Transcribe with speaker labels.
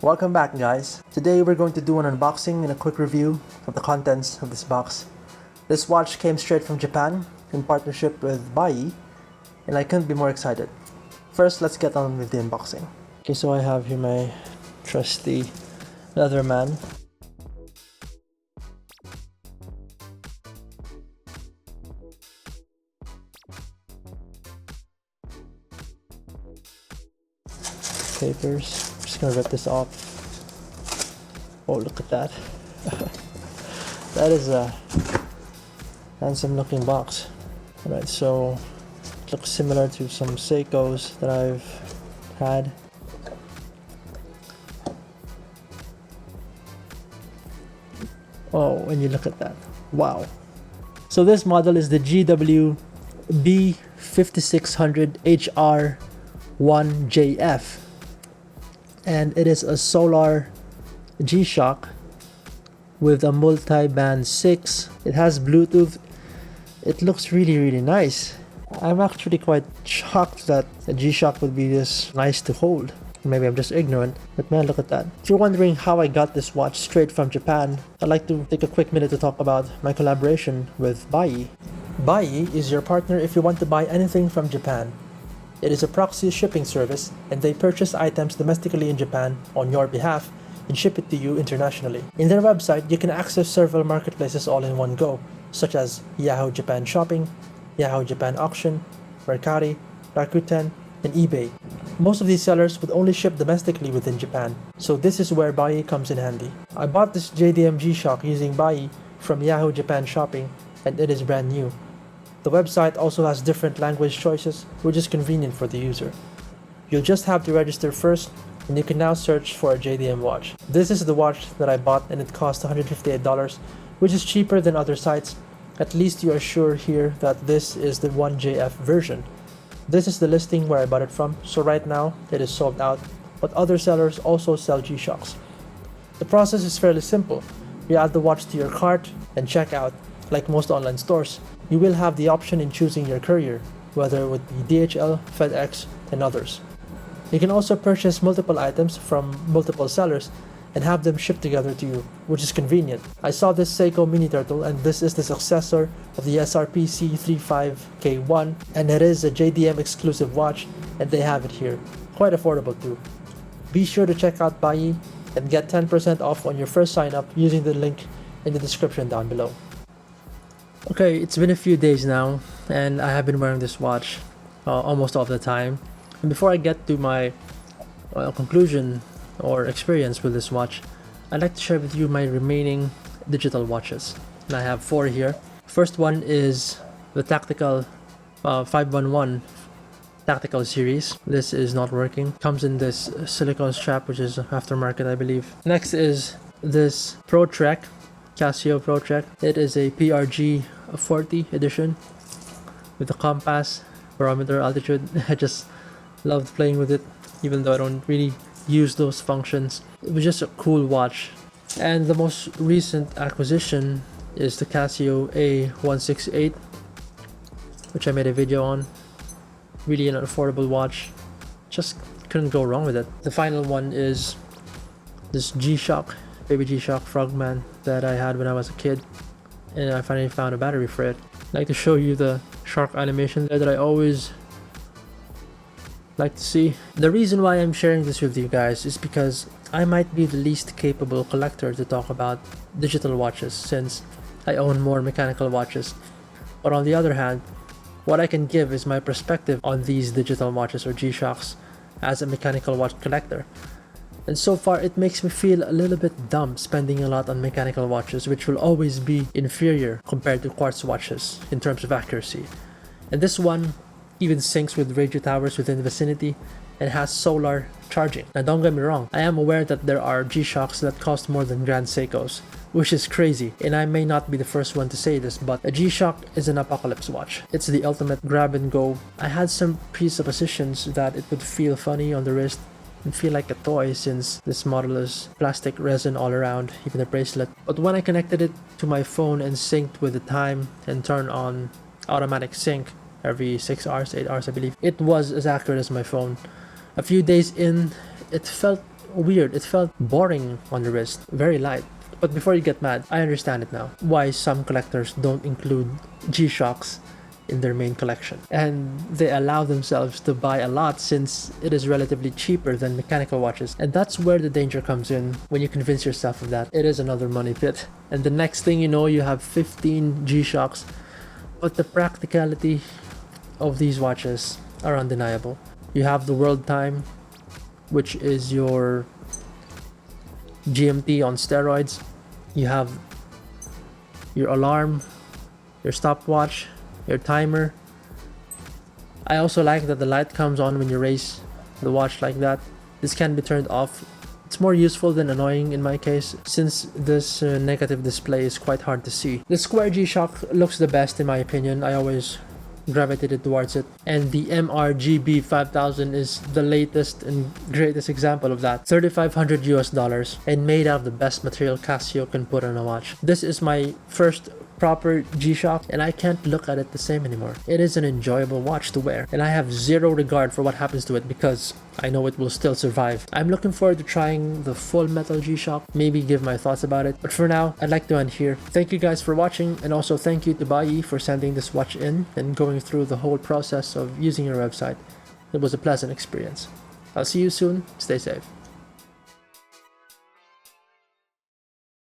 Speaker 1: Welcome back, guys. Today we're going to do an unboxing and a quick review of the contents of this box. This watch came straight from Japan in partnership with Buyee, and I couldn't be more excited. First, let's get on with the unboxing. Okay, so I have here my trusty Leatherman. Papers. I'm just gonna rip this off. Oh, look at that. That is a handsome looking box. Alright, so it looks similar to some Seikos that I've had. Oh, when you look at that. Wow. So this model is the GW-B5600HR-1JF. And it is a solar G-Shock with a multi-band 6. It has Bluetooth. It looks really nice. I'm actually quite shocked that a G-Shock would be this nice to hold. Maybe I'm just ignorant, but man, look at that. If you're wondering how I got this watch straight from Japan, I'd like to take a quick minute to talk about my collaboration with Buyee. Buyee is your partner if you want to buy anything from Japan. It is a proxy shipping service, and they purchase items domestically in Japan on your behalf and ship it to you internationally. In their website, you can access several marketplaces all in one go, such as Yahoo Japan Shopping, Yahoo Japan Auction, Mercari, Rakuten, and eBay. Most of these sellers would only ship domestically within Japan, so this is where Buyee comes in handy. I bought this JDM G-Shock using Buyee from Yahoo Japan Shopping, and it is brand new. The website also has different language choices, which is convenient for the user. You'll just have to register first, and you can now search for a JDM watch. This is the watch that I bought, and it cost $158, which is cheaper than other sites. At least you are sure here that this is the 1JF version. This is the listing where I bought it from, so right now it is sold out, but other sellers also sell G-Shocks. The process is fairly simple. You add the watch to your cart and check out. Like most online stores, you will have the option in choosing your courier, whether it would be DHL, FedEx, and others. You can also purchase multiple items from multiple sellers and have them shipped together to you, which is convenient. I saw this Seiko Mini Turtle, and this is the successor of the SRPC 35K1, and it is a JDM exclusive watch, and they have it here. Quite affordable too. Be sure to check out Buyee and get 10% off on your first sign up using the link in the description down below. Okay, it's been a few days now, and I have been wearing this watch almost all the time. And before I get to my conclusion or experience with this watch, I'd like to share with you my remaining digital watches. And I have 4 here. First one is the Tactical 511 Tactical series. This is not working. Comes in this silicone strap, which is aftermarket, I believe. Next is this Pro Trek, Casio Pro Trek. It is a PRG 40 edition with a compass, barometer, altitude. I just loved playing with it, even though I don't really use those functions. It was just a cool watch. And the most recent acquisition is the Casio A168, which I made a video on. Really an affordable watch. Just couldn't go wrong with it. The final one is this G-Shock, baby G-Shock Frogman that I had when I was a kid, and I finally found a battery for it. I'd like to show you the shark animation there that I always like to see. The reason why I'm sharing this with you guys is because I might be the least capable collector to talk about digital watches, since I own more mechanical watches. But on the other hand, what I can give is my perspective on these digital watches or G-Shocks as a mechanical watch collector. And so far it makes me feel a little bit dumb spending a lot on mechanical watches, which will always be inferior compared to quartz watches in terms of accuracy. And this one even syncs with radio towers within the vicinity and has solar charging. Now don't get me wrong, I am aware that there are G-Shocks that cost more than Grand Seikos, which is crazy, and I may not be the first one to say this, but a G-Shock is an apocalypse watch. It's the ultimate grab and go. I had some presuppositions that it would feel funny on the wrist and feel like a toy, since this model is plastic resin all around, even the bracelet. But when I connected it to my phone and synced with the time and turned on automatic sync every 6 hours, 8 hours I believe, it was as accurate as my phone. A few days in, it felt weird. It felt boring on the wrist, very light. But before you get mad, I understand it now. Why some collectors don't include G-Shocks in their main collection. And they allow themselves to buy a lot since it is relatively cheaper than mechanical watches. And that's where the danger comes in when you convince yourself of that. It is another money pit. And the next thing you know, you have 15 G-Shocks. But the practicality of these watches are undeniable. You have the world time, which is your GMT on steroids. You have your alarm, your stopwatch, your timer. I also like that the light comes on when you raise the watch like that. This can be turned off. It's more useful than annoying in my case, since this negative display is quite hard to see. The square G-Shock looks the best in my opinion. I always gravitated towards it, and the GW-B5600 is the latest and greatest example of that. $3,500 and made out of the best material Casio can put on a watch. This is my first proper G-Shock, and I can't look at it the same anymore. It is an enjoyable watch to wear, and I have zero regard for what happens to it because I know it will still survive. I'm looking forward to trying the full metal G-Shock, maybe give my thoughts about it, but for now, I'd like to end here. Thank you guys for watching, and also thank you to Buyee for sending this watch in and going through the whole process of using your website. It was a pleasant experience. I'll see you soon. Stay safe.